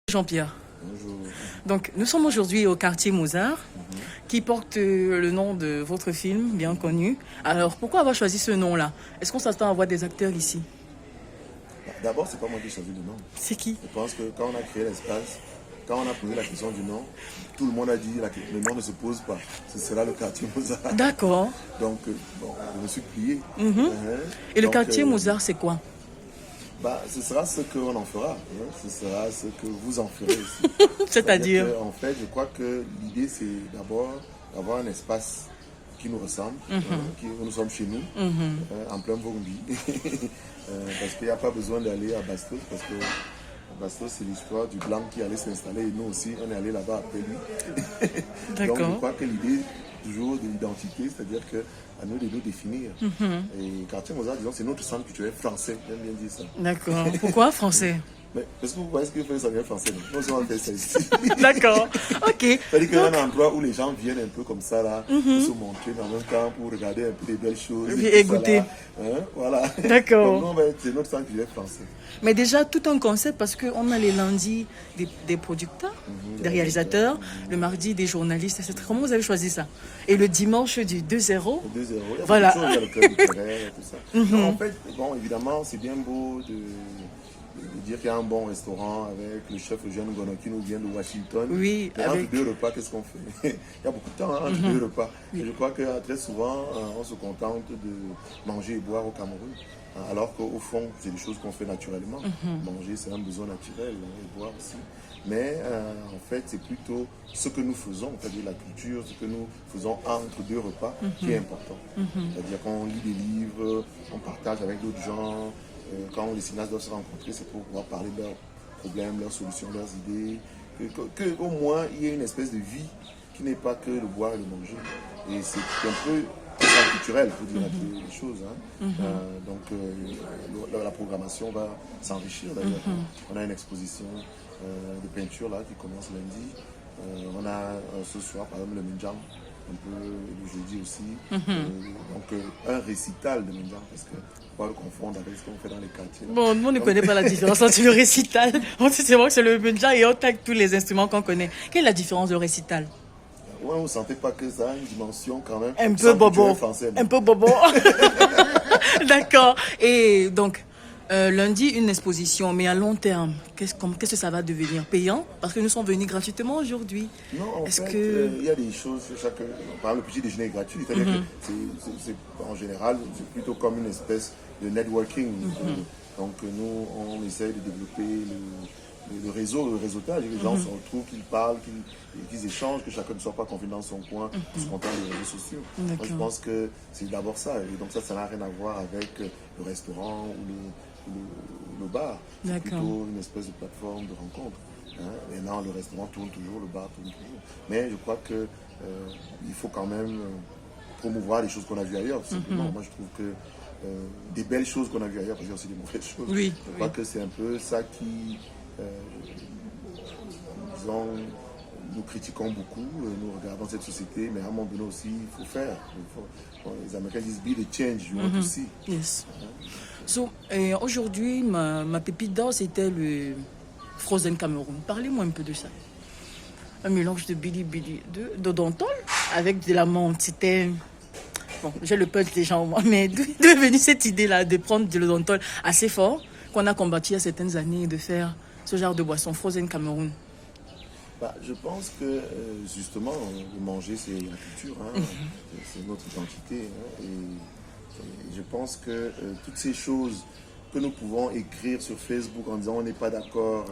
Jean-Pierre. Bonjour. Donc, nous sommes aujourd'hui au quartier Mozart, qui porte le nom de votre film, bien connu. Alors, pourquoi avoir choisi ce nom-là? Est-ce qu'on s'attend à voir des acteurs ici? D'abord, c'est pas moi qui ai choisi le nom. C'est qui? Je pense que quand on a créé l'espace, quand on a posé la question du nom, tout le monde a dit le nom ne se pose pas. Ce sera le quartier Mozart. D'accord. Donc, bon, je me suis plié. Et le Donc, quartier Mozart, c'est quoi? ce sera ce qu'on en fera. Ce sera ce que vous en ferez aussi. C'est-à-dire? En fait, je crois que l'idée, c'est d'abord d'avoir un espace qui nous ressemble, où nous sommes chez nous, en plein Bongui. Parce qu'il n'y a pas besoin d'aller à Bastos, parce que Bastos, c'est l'histoire du blanc qui allait s'installer, et nous aussi, on est allé là-bas après lui. D'accord. Donc, je crois que l'idée, toujours de l'identité, c'est-à-dire que à nous de nous définir. Et quartier Mozart, disons, c'est notre centre culturel français, j'aime bien dire ça. D'accord. Pourquoi français? Mais parce que vous voyez ce que fait ça vient français. Nous aussi, on fait ça ici. D'accord. Ok. C'est-à-dire qu'il y a un endroit où les gens viennent un peu comme ça, là, pour se montrer en même temps, pour regarder un peu des belles choses. Et goûter. Voilà. D'accord. Donc, nous, c'est notre centre culturel français. Mais déjà, tout un concept, parce qu'on a les lundis des producteurs, des réalisateurs, le mardi des journalistes, etc. Comment vous avez choisi ça? Et le dimanche du 2-0? Le 2-0. Voilà. Il y a le club littéraire et tout ça. Non, en fait, bon, évidemment, c'est bien beau de dire qu'il y a un bon restaurant avec le chef Eugène Gono qui nous vient de Washington. Oui, mais avec... entre deux repas, qu'est-ce qu'on fait? Il y a beaucoup de temps entre deux repas. Et je crois que très souvent, on se contente de manger et boire au Cameroun. Alors qu'au fond, c'est des choses qu'on fait naturellement. Manger, c'est un besoin naturel, et boire aussi. Mais en fait, c'est plutôt ce que nous faisons, c'est-à-dire la culture, ce que nous faisons entre deux repas, qui est important. C'est-à-dire qu'on lit des livres, on partage avec d'autres gens. Quand les cinéastes doivent se rencontrer, c'est pour pouvoir parler de leurs problèmes, leurs solutions, leurs idées. Qu'au moins, il y ait une espèce de vie qui n'est pas que le boire et le manger. Et c'est un peu culturel, pour dire les choses. Donc, la programmation va s'enrichir d'ailleurs. On a une exposition de peinture là qui commence lundi. On a ce soir, par exemple, le Minjang, un peu le jeudi aussi. Donc, un récital de Minjang, parce que pas le confondre avec ce qu'on fait dans les quartiers. Là. Bon, nous, on ne connaît pas la différence entre le récital. On sait seulement que c'est le Minjang et on tag tous les instruments qu'on connaît. Quelle est la différence de récital? Ouais, vous ne sentez pas que ça a une dimension quand même un peu bobo. Français, un peu bobo. D'accord. Et donc, lundi, une exposition, mais à long terme, qu'est-ce que ça va devenir? Payant? Parce que nous sommes venus gratuitement aujourd'hui. Non, en fait, il y a des choses, par exemple, le petit déjeuner est gratuit, c'est-à-dire que en général, c'est plutôt comme une espèce de networking. Donc, nous, on essaye de développer le réseautage, et les gens se retrouvent, qu'ils parlent, qu'ils échangent, que chacun ne soit pas confiné dans son coin, se content des réseaux sociaux. Moi, je pense que c'est d'abord ça, et donc ça n'a rien à voir avec le restaurant ou le bar. C'est plutôt une espèce de plateforme de rencontre. Maintenant, le restaurant tourne toujours, le bar tourne toujours. Mais je crois que il faut quand même promouvoir les choses qu'on a vues ailleurs. Simplement, moi, je trouve que des belles choses qu'on a vues ailleurs, parce qu'il y a aussi des mauvaises choses. Oui, je crois que c'est un peu ça qui... disons, nous critiquons beaucoup, nous regardons cette société, mais à un moment donné aussi, il faut faire. Les Américains disent be the change, you want to see. Yes. So, aujourd'hui, ma pépite d'or, c'était le Frozen Cameroun. Parlez-moi un peu de ça. Un mélange de Billy, de Dentol avec de la menthe. C'était... Bon, j'ai le punch déjà au moins, mais d'où est venue cette idée-là de prendre de Dentol assez fort qu'on a combattu il y a certaines années de faire ce genre de boisson Frozen Cameroun? Je pense que justement, le manger, c'est la culture, c'est notre identité. Et je pense que toutes ces choses que nous pouvons écrire sur Facebook en disant on n'est pas d'accord,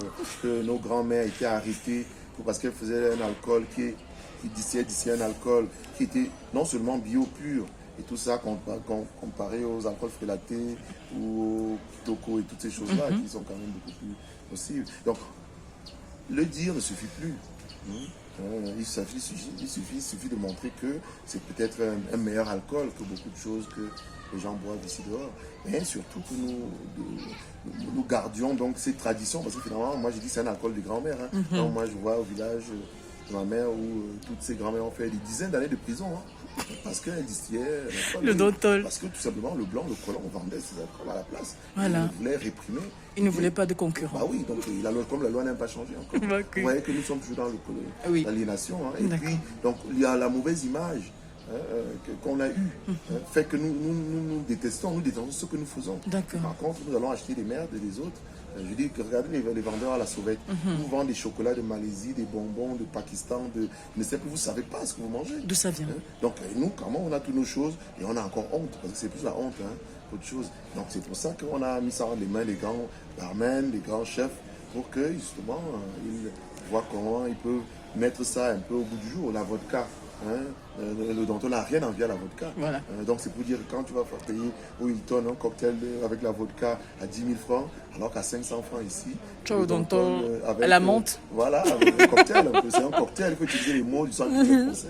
que nos grands-mères étaient arrêtées parce qu'elles faisaient un alcool qui distillait un alcool qui était non seulement bio pur, et tout ça comparé aux alcools frélatés ou aux kitoko et toutes ces choses-là qui sont quand même beaucoup plus possibles. Donc, le dire ne suffit plus. Il suffit de montrer que c'est peut-être un meilleur alcool que beaucoup de choses que les gens boivent ici dehors. Mais surtout que nous gardions donc ces traditions, parce que finalement, moi j'ai dit c'est un alcool de grand-mère. Donc moi je vois au village ma mère ou toutes ces grands-mères ont fait des dizaines d'années de prison. Parce qu'elles distillaient le Dontol. Parce que tout simplement, le blanc, le colon, on vendait ses alcools à la place. Voilà. Ils voulaient réprimer. Ils ne voulaient pas de concurrents. Bah oui, donc comme la loi n'a pas changé encore. Vous voyez que nous sommes toujours dans l'aliénation. Et puis, donc, il y a la mauvaise image qu'on a eue, fait que nous détestons ce que nous faisons. Par contre, nous allons acheter des merdes des autres. Je dis que regardez les vendeurs à la sauvette. Vous vendez des chocolats de Malaisie, des bonbons de Pakistan, ne sais plus, vous ne savez pas ce que vous mangez. D'où ça vient? Donc nous, comment on a toutes nos choses et on a encore honte, parce que c'est plus la honte qu'autre chose. Donc c'est pour ça qu'on a mis ça dans les mains des grands barmen, des grands chefs, pour que justement ils voient comment ils peuvent mettre ça un peu au bout du jour. La vodka. Le Dontol n'a rien envie à la vodka. Voilà. Donc c'est pour dire que quand tu vas faire payer au Hilton un cocktail avec la vodka à 10 000 francs, alors qu'à 500 francs ici, le Dontol à la menthe. Voilà, avec un cocktail. C'est un cocktail, il faut utiliser les mots du sang français.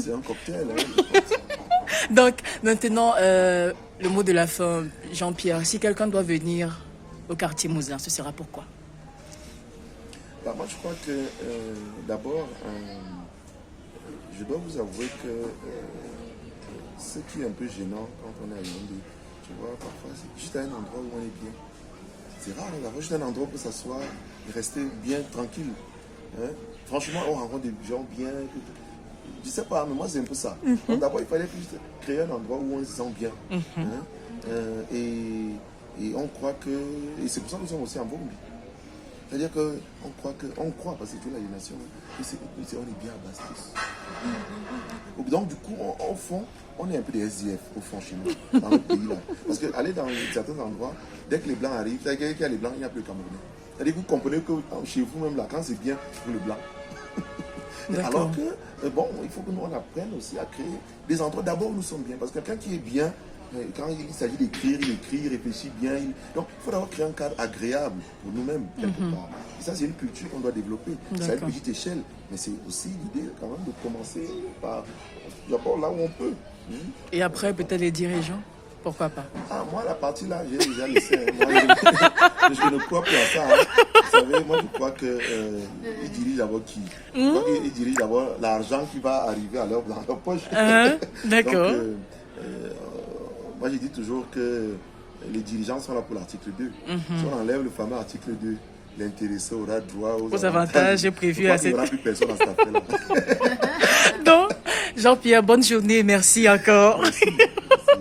C'est un cocktail. Donc maintenant, le mot de la fin, Jean-Pierre, si quelqu'un doit venir au quartier Mouzin, ce sera pourquoi? Moi je crois que d'abord, je dois vous avouer que ce qui est un peu gênant quand on est à Yaoundé, tu vois, parfois c'est juste un endroit où on est bien. C'est rare d'avoir juste un endroit pour s'asseoir et rester bien tranquille. Franchement, on rencontre des gens bien. Je sais pas, mais moi c'est un peu ça. Donc d'abord, il fallait juste créer un endroit où on se sent bien. Et on croit que. Et c'est pour ça que nous sommes aussi en Burundi. C'est-à-dire qu'on croit, parce que c'est l'aliénation, on est bien à Bastis. Donc du coup, au fond, on est un peu des SDF, au fond, chez nous, dans notre pays là. Parce qu'aller dans certains endroits, dès que les Blancs arrivent, c'est-à-dire qu'il y a les Blancs, il n'y a plus de Camerounais. C'est-à-dire que vous comprenez que chez vous même là, quand c'est bien, vous le Blanc. Alors que, bon, il faut que nous on apprenne aussi à créer des endroits d'abord où nous sommes bien. Parce que quelqu'un qui est bien, quand il s'agit d'écrire, il écrit, il réfléchit bien. Donc, il faut d'abord créer un cadre agréable pour nous-mêmes, quelque part. Et ça, c'est une culture qu'on doit développer. C'est à une petite échelle. Mais c'est aussi l'idée, quand même, de commencer par d'abord là où on peut. Et après, peut-être les dirigeants? Pourquoi pas? Moi, la partie là, j'ai déjà laissé. Moi, je ne crois plus à ça. Vous savez, moi, je crois qu'ils dirigent d'abord qui? Je crois qu'ils dirigent d'abord l'argent qui va arriver dans leur poche. D'accord. Donc, moi, je dis toujours que les dirigeants sont là pour l'article 2. Si on enlève le fameux article 2, l'intéressé aura droit aux avantages prévus à cette... Il n'y aura plus personne dans cette affaire-là. Donc, Jean-Pierre, bonne journée. Merci encore. Merci.